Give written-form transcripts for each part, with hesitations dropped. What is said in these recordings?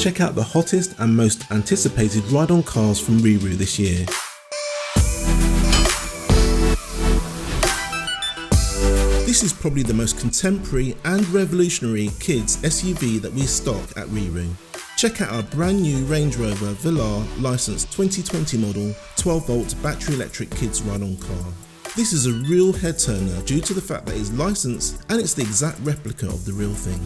Check out the hottest and most anticipated ride-on cars from RiiRoo this year. This is probably the most contemporary and revolutionary kids SUV that we stock at RiiRoo. Check out our brand new Range Rover Velar licensed 2020 model 12-volt battery electric kids ride-on car. This is a real head turner due to the fact that it's licensed and it's the exact replica of the real thing.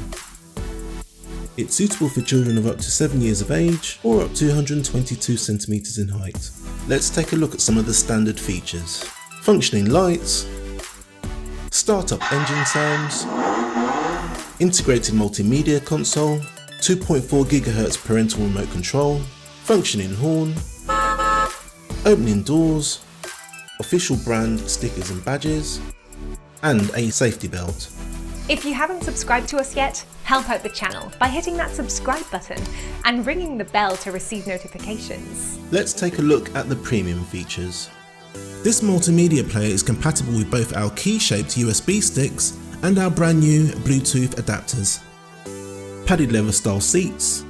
It's suitable for children of up to 7 years of age or up to 122 centimeters in height. Let's take a look at some of the standard features. Functioning lights, startup engine sounds, integrated multimedia console, 2.4 GHz parental remote control, functioning horn, opening doors, official brand stickers and badges, and a safety belt. If you haven't subscribed to us yet, help out the channel by hitting that subscribe button and ringing the bell to receive notifications. Let's take a look at the premium features. This multimedia player is compatible with both our key-shaped USB sticks and our brand new Bluetooth adapters. Padded leather style seats.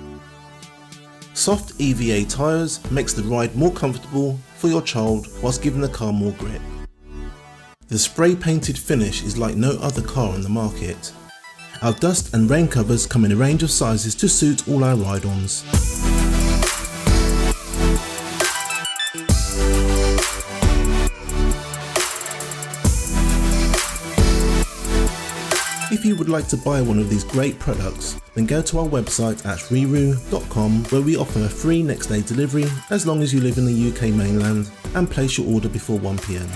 Soft EVA tyres makes the ride more comfortable for your child whilst giving the car more grip. The spray painted finish is like no other car on the market. Our dust and rain covers come in a range of sizes to suit all our ride-ons. If you would like to buy one of these great products, then go to our website at RiiRoo.com, where we offer free next day delivery as long as you live in the UK mainland and place your order before 1 PM.